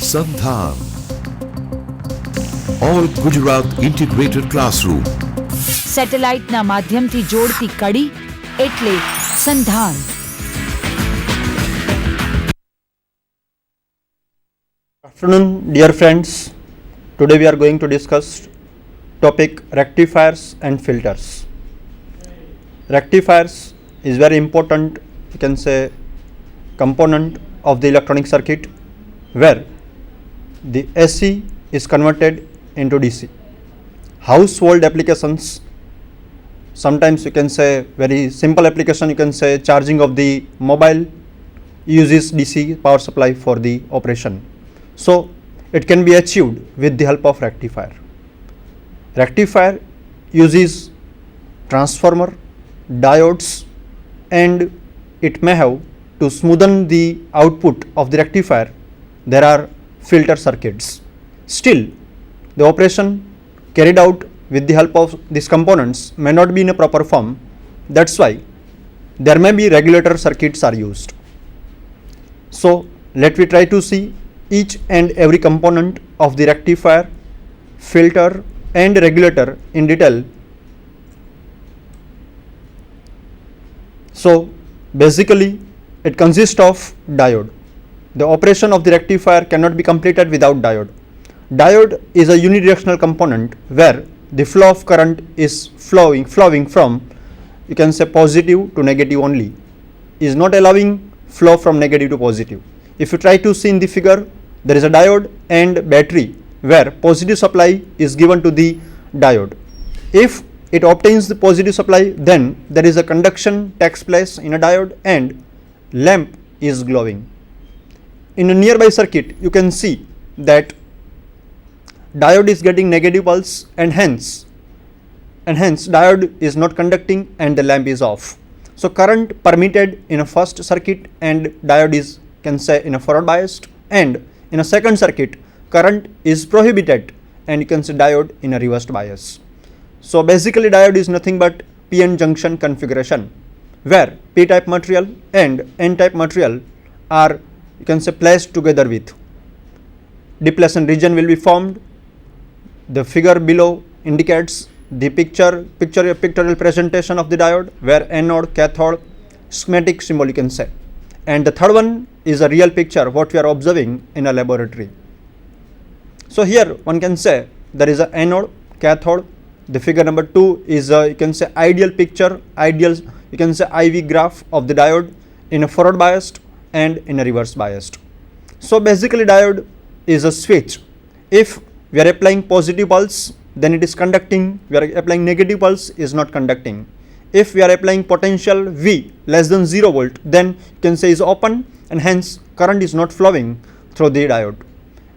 Sandhan. All Gujarat Integrated Classroom. સેટેલાઇટના માધ્યમથી જોડતી કડી એટલે સંધાન. Afternoon, dear friends. Today we are going to discuss topic rectifiers and filters. Rectifiers is very important, you can say, component of the electronic circuit where the AC is converted into DC. Household applications, sometimes you can say very simple application, you can say charging of the mobile uses DC power supply for the operation. So it can be achieved with the help of rectifier. Rectifier uses transformer, diodes, and it may have, to smoothen the output of the rectifier, there are filter circuits. Still, the operation carried out with the help of these components may not be in a proper form. That's why there may be regulator circuits are used. So let we try to see each and every component of the rectifier, filter and regulator in detail. So basically it consists of diode. The operation of the rectifier cannot be completed without diode. Diode is a unidirectional component where the flow of current is flowing from, you can say, positive to negative only, is not allowing flow from negative to positive. If you try to see in the figure, there is a diode and battery where positive supply is given to the diode. If it obtains the positive supply, then there is a conduction takes place in a diode and lamp is glowing. In a nearby circuit, you can see that diode is getting negative pulse and hence diode is not conducting and the lamp is off. So current permitted in a first circuit and diode is, can say, in a forward biased, and in a second circuit current is prohibited and you can see diode in a reversed bias. So basically diode is nothing but PN junction configuration where P type material and N type material are, you can say, placed together with. Depletion region will be formed. The figure below indicates the pictorial presentation of the diode where anode, cathode, schematic symbol you can say. And the third one is a real picture what we are observing in a laboratory. So here one can say there is a anode, cathode. The figure number 2 is a, you can say, ideal picture, ideal, you can say, IV graph of the diode in a forward biased and in a reverse biased. So basically diode is a switch. If we are applying positive pulse, then it is conducting. We are applying negative pulse, is not conducting. If we are applying potential V less than 0 volt, then you can say is open and hence current is not flowing through the diode.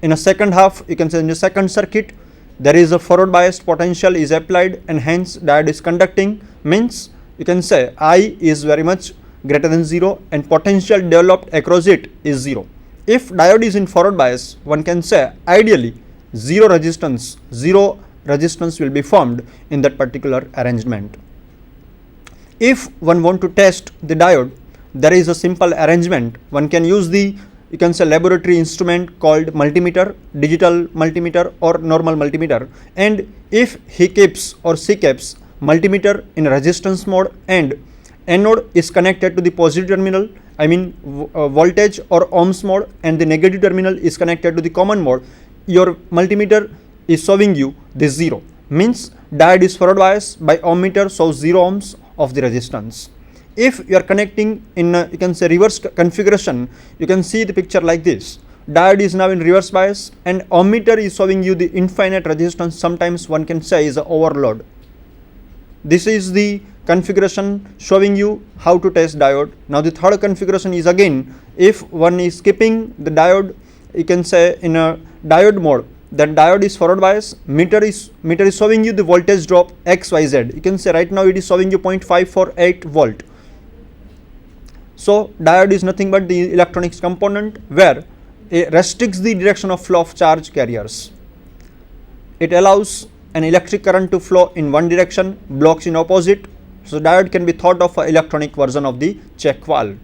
In a second half, you can say in the second circuit, there is a forward biased potential is applied and hence diode is conducting, means you can say I is very much greater than 0 and potential developed across it is 0. If diode is in forward bias, one can say ideally zero resistance will be formed in that particular arrangement. If one want to test the diode, there is a simple arrangement. One can use the, you can say, laboratory instrument called multimeter, digital multimeter or normal multimeter, and if he keeps or she keeps multimeter in resistance mode and anode is connected to the positive terminal, I mean voltage or ohms mode, and the negative terminal is connected to the common mode, your multimeter is showing you this 0, means diode is forward bias by ohm meter shows 0 ohms of the resistance. If you are connecting in you can say reverse configuration, you can see the picture like this. Diode is now in reverse bias and ohm meter is showing you the infinite resistance, sometimes one can say is a overload. This is the configuration showing you how to test diode. Now the third configuration is again, if one is keeping the diode, you can say in a diode mode, that diode is forward bias, meter is showing you the voltage drop XYZ. You can say right now it is showing you 0.548 volt. So diode is nothing but the electronics component where it restricts the direction of flow of charge carriers. It allows an electric current to flow in one direction, blocks in opposite. So diode can be thought of an electronic version of the check valve.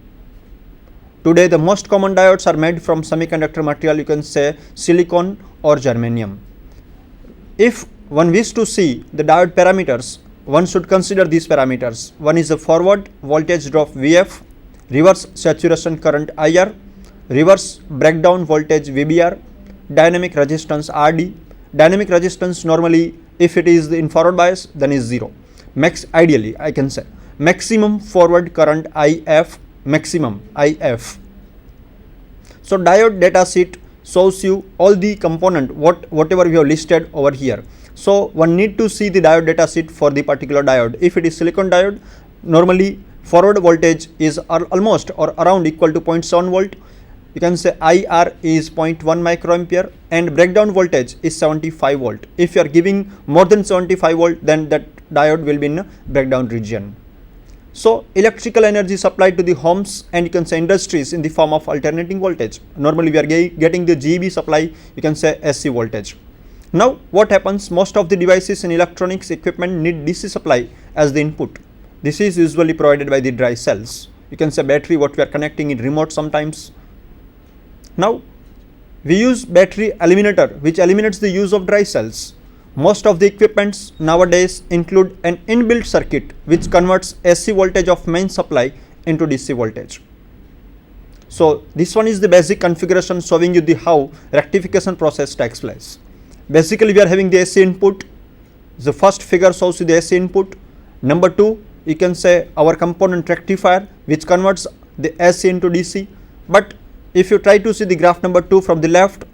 Today the most common diodes are made from semiconductor material, you can say silicon or germanium. If one wishes to see the diode parameters, one should consider these parameters. One is the forward voltage drop VF, reverse saturation current IR, reverse breakdown voltage VBR, dynamic resistance RD. Dynamic resistance normally, if it is in forward bias, then is 0. Ideally I can say maximum forward current IF, maximum IF. So diode data sheet shows you all the component whatever we have listed over here. So one need to see the diode data sheet for the particular diode. If it is silicon diode, normally forward voltage is almost or around equal to 0.7 volt. You can say IR is 0.1 microampere and breakdown voltage is 75 volt. If you are giving more than 75 volt, then that diode will be in breakdown region. So electrical energy supplied to the homes and you can say industries in the form of alternating voltage. Normally we are getting the GB supply, you can say SC voltage. Now what happens, most of the devices in electronics equipment need DC supply as the input. This is usually provided by the dry cells. You can say battery what we are connecting in remote sometimes. Now we use battery eliminator which eliminates the use of dry cells. Most of the equipments nowadays include an inbuilt circuit which converts AC voltage of main supply into DC voltage. So this one is the basic configuration showing you the how rectification process takes place. Basically we are having the AC input. The first figure shows you the AC input. Number 2, you can say our component rectifier which converts the AC into DC. But if you try to see the graph number 2 from the left,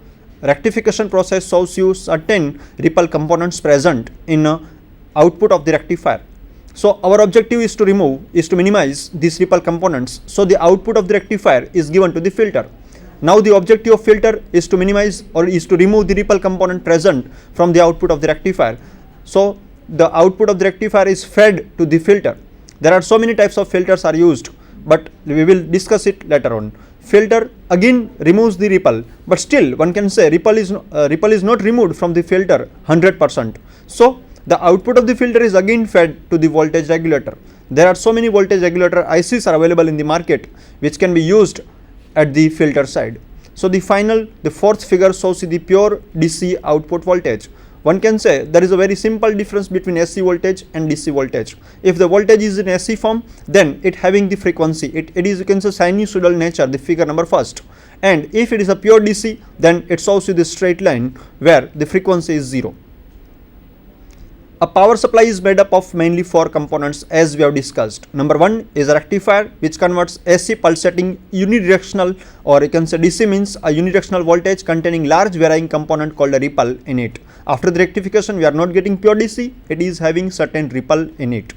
rectification process shows you certain ripple components present in output of the rectifier. So our objective is to minimize these ripple components. So the output of the rectifier is given to the filter. Now the objective of filter is to minimize or is to remove the ripple component present from the output of the rectifier. So the output of the rectifier is fed to the filter. There are so many types of filters are used, but we will discuss it later on. Filter again removes the ripple, but still one can say ripple is not removed from the filter 100%. So the output of the filter is again fed to the voltage regulator. There are so many voltage regulator ICs are available in the market which can be used at the filter side. So the fourth figure shows you the pure DC output voltage. One can say there is a very simple difference between AC voltage and DC voltage. If the voltage is in AC form, then it having the frequency, it is, you can say, sinusoidal nature, the figure number first. And if it is a pure DC, then it shows you the straight line where the frequency is 0. A power supply is made up of mainly 4 components as we have discussed. Number 1 is a rectifier which converts AC pulsating unidirectional, or you can say DC means a unidirectional voltage containing large varying component called a ripple in it. After the rectification we are not getting pure DC, it is having certain ripple in it.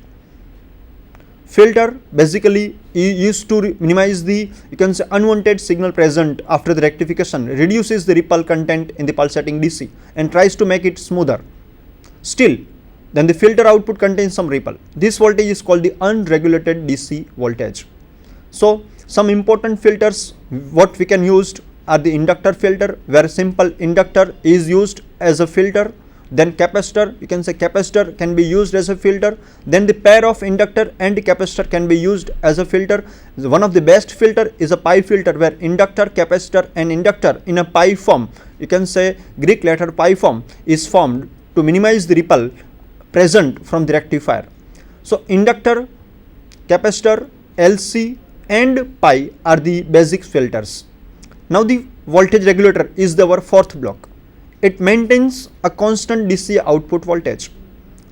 Filter basically used to minimize the, you can say, unwanted signal present after the rectification, reduces the ripple content in the pulsating DC and tries to make it smoother. Still, then the filter output contains some ripple. This voltage is called the unregulated DC voltage. So some important filters what we can use are the inductor filter, where simple inductor is used as a filter. Then capacitor, you can say capacitor can be used as a filter. Then the pair of inductor and capacitor can be used as a filter. One of the best filter is a pi filter, where inductor, capacitor and inductor in a pi form, you can say Greek letter pi form, is formed to minimize the ripple present from the rectifier. So inductor, capacitor, LC and pi are the basic filters. Now the voltage regulator is our fourth block. It maintains a constant DC output voltage.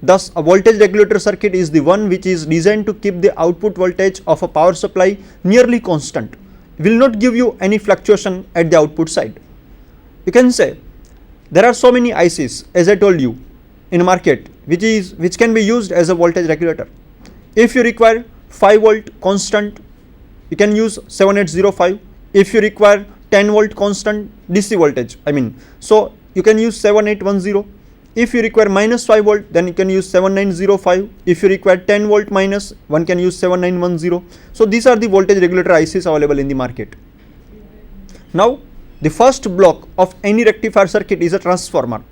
Thus a voltage regulator circuit is the one which is designed to keep the output voltage of a power supply nearly constant. It will not give you any fluctuation at the output side. You can say there are so many ICs, as I told you, in market which can be used as a voltage regulator. If you require 5 volt constant, you can use 7805. If you require 10 volt constant DC voltage, so you can use 7810. If you require minus 5 volt, then you can use 7905. If you require 10 volt minus, one can use 7910. So these are the voltage regulator ICs available in the market. Now the first block of any rectifier circuit is a transformer.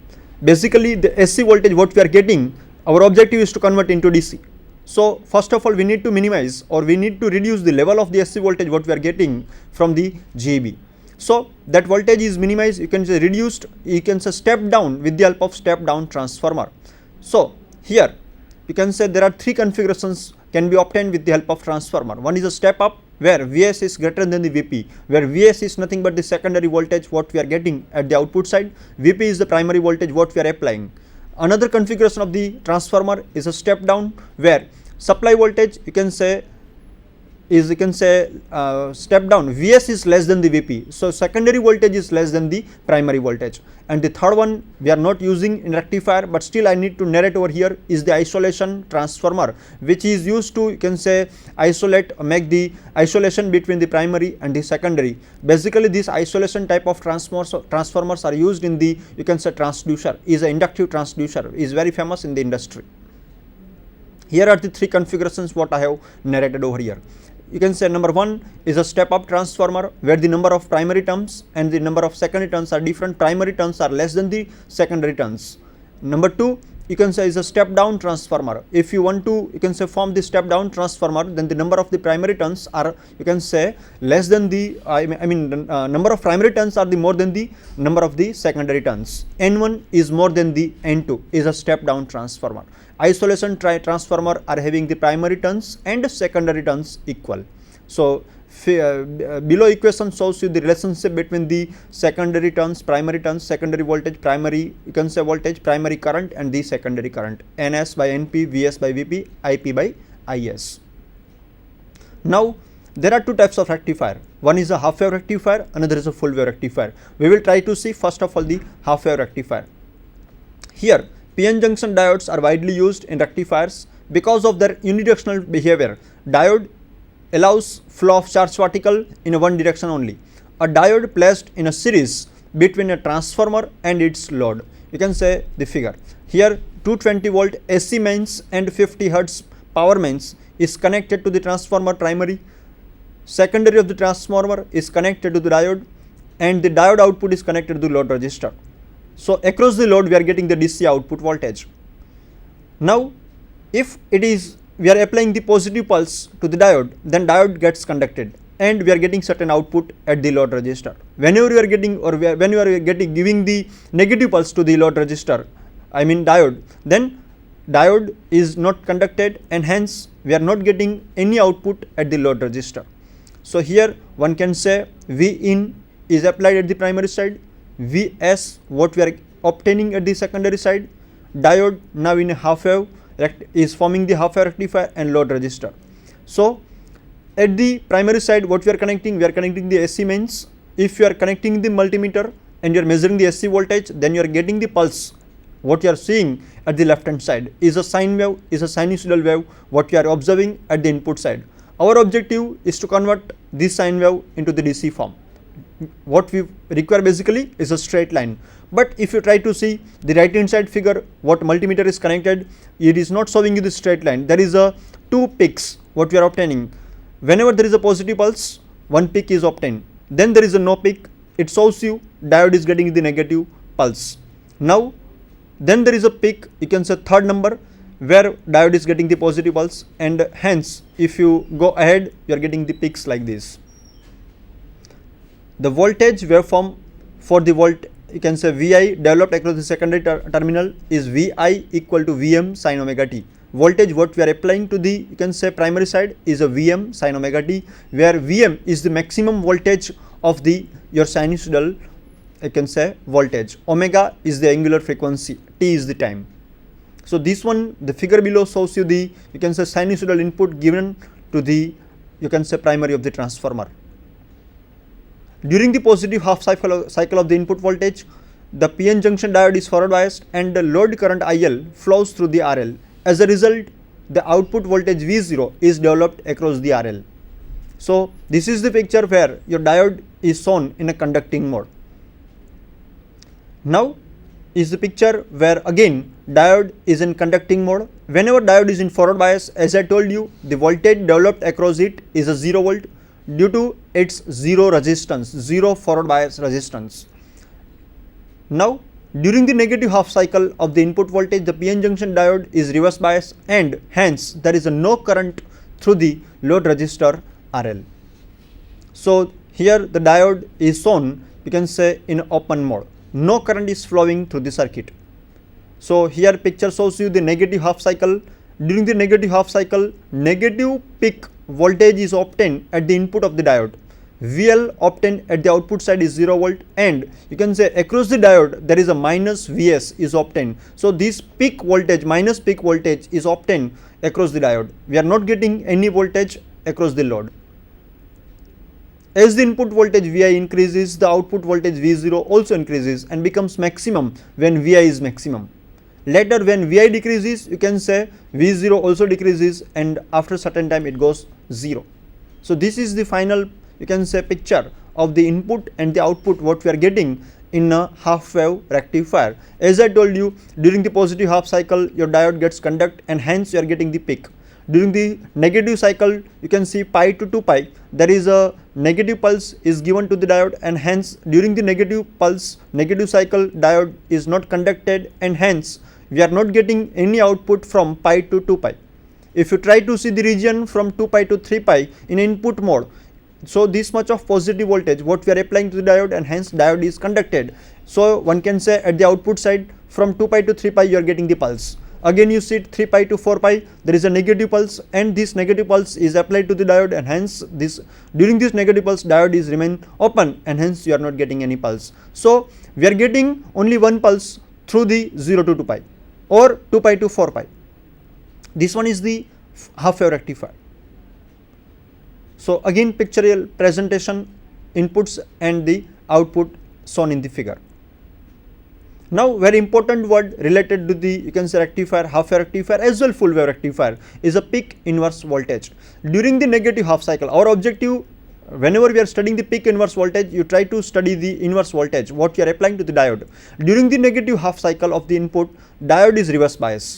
Basically the AC voltage what we are getting, our objective is to convert into DC. So first of all, we need to minimize or we need to reduce the level of the SC voltage what we are getting from the GEB. So that voltage is minimized, you can say reduced, you can say step down with the help of step down transformer. So here you can say there are three configurations can be obtained with the help of transformer. One is a step up where Vs is greater than the Vp, where Vs is nothing but the secondary voltage what we are getting at the output side, Vp is the primary voltage what we are applying. Another configuration of the transformer is a step down where supply voltage you can say step down, Vs is less than the Vp, so secondary voltage is less than the primary voltage. And the third one we are not using in rectifier, but still I need to narrate over here, is the isolation transformer, which is used to you can say isolate, make the isolation between the primary and the secondary. Basically this isolation type of transformers are used in the you can say transducer, is an inductive transducer, is very famous in the industry. Here are the three configurations what I have narrated over here. You can say number one is a step up transformer where the number of primary turns and the number of secondary turns are different. Primary turns are less than the secondary turns. Number two, you can say is a step down transformer. If you want to you can say form the step down transformer, then the number of the primary turns are you can say less than the number of primary turns are the more than the number of the secondary turns. N1 is more than the N2 is a step down transformer. Isolation transformer are having the primary turns and secondary turns equal. So below equation shows you the relationship between the secondary turns, secondary voltage, primary you can say voltage, primary current and the secondary current, Ns by Np, Vs by Vp, Ip by Is. Now there are two types of rectifier. One is a half wave rectifier, another is a full wave rectifier. We will try to see first of all the half wave rectifier. Here PN junction diodes are widely used in rectifiers because of their unidirectional behavior. Diode allows flow of charge particle in one direction only. A diode placed in a series between a transformer and its load. You can say the figure. Here 220 volt AC mains and 50 Hz power mains is connected to the transformer primary. Secondary of the transformer is connected to the diode and the diode output is connected to the load resistor. So across the load we are getting the DC output voltage. Now if it is we are applying the positive pulse to the diode, then diode gets conducted and we are getting certain output at the load resistor. Whenever you are getting or when you are giving the negative pulse to the load resistor, diode, then diode is not conducted and hence we are not getting any output at the load resistor. So here one can say V in is applied at the primary side, Vs what we are obtaining at the secondary side, diode now in a half wave is forming the half wave rectifier and load resistor. So at the primary side what we are connecting the AC mains. If you are connecting the multimeter and you are measuring the AC voltage, then you are getting the pulse. What you are seeing at the left hand side is a sine wave, is a sinusoidal wave what you are observing at the input side. Our objective is to convert this sine wave into the DC form. What we require basically is a straight line. But if you try to see the right hand side figure, what multimeter is connected, it is not showing you the straight line. There is a two peaks what we are obtaining. Whenever there is a positive pulse, one peak is obtained. Then there is a no peak, it shows you diode is getting the negative pulse. Now then there is a peak, you can say third number, where diode is getting the positive pulse, and hence if you go ahead you are getting the peaks like this. The voltage waveform for the you can say Vi developed across the secondary terminal is Vi equal to Vm sin omega t. Voltage what we are applying to the you can say primary side is a Vm sin omega t, where Vm is the maximum voltage of the your sinusoidal you can say voltage, omega is the angular frequency, t is the time. So this one, the figure below shows you the you can say sinusoidal input given to the you can say primary of the transformer. During the positive half cycle of the input voltage, the PN junction diode is forward biased and the load current IL flows through the RL. As a result, the output voltage V0 is developed across the RL. So this is the picture where your diode is shown in a conducting mode. Now is the picture where again diode is in conducting mode. Whenever diode is in forward bias, as I told you, the voltage developed across it is a 0 volt due to its zero resistance, zero forward bias resistance. Now During the negative half cycle of the input voltage, the PN junction diode is reverse bias and hence there is a no current through the load resistor RL. So here the diode is shown, you can say, in open mode. No current is flowing through the circuit. So here picture shows you the negative half cycle. During the negative half cycle, negative peak voltage is obtained at the input of the diode. VL obtained at the output side is 0 volt, and you can say across the diode there is a minus Vs is obtained. So this peak voltage, minus peak voltage is obtained across the diode. We are not getting any voltage across the load. As the input voltage Vi increases, the output voltage V0 also increases and becomes maximum when Vi is maximum. Later when Vi decreases, you can say V0 also decreases, and after certain time it goes 0. So this is the final, you can say, picture of the input and the output what we are getting in a half wave rectifier. As I told you, during the positive half cycle your diode gets conduct and hence you are getting the peak. During the negative cycle, you can see pi to 2 pi, there is a negative pulse is given to the diode, and hence during the negative pulse, negative cycle, diode is not conducted and hence we are not getting any output from pi to 2 pi. If you try to see the region from 2 pi to 3 pi in input mode, so this much of positive voltage what we are applying to the diode and hence diode is conducted. So one can say at the output side from 2 pi to 3 pi you are getting the pulse. Again you see 3 pi to 4 pi, there is a negative pulse, and this negative pulse is applied to the diode, and hence this during this negative pulse diode is remain open and hence you are not getting any pulse. So we are getting only one pulse through the 0 to 2 pi or 2 pi to 4 pi. This one is the half wave rectifier. So again pictorial presentation, inputs and the output shown in the figure. Now very important word related to the, you can say, rectifier, half wave rectifier as well full wave rectifier is a peak inverse voltage. During the negative half cycle, our objective, whenever we are studying the peak inverse voltage, you try to study the inverse voltage what you are applying to the diode. During the negative half cycle of the input, diode is reverse bias.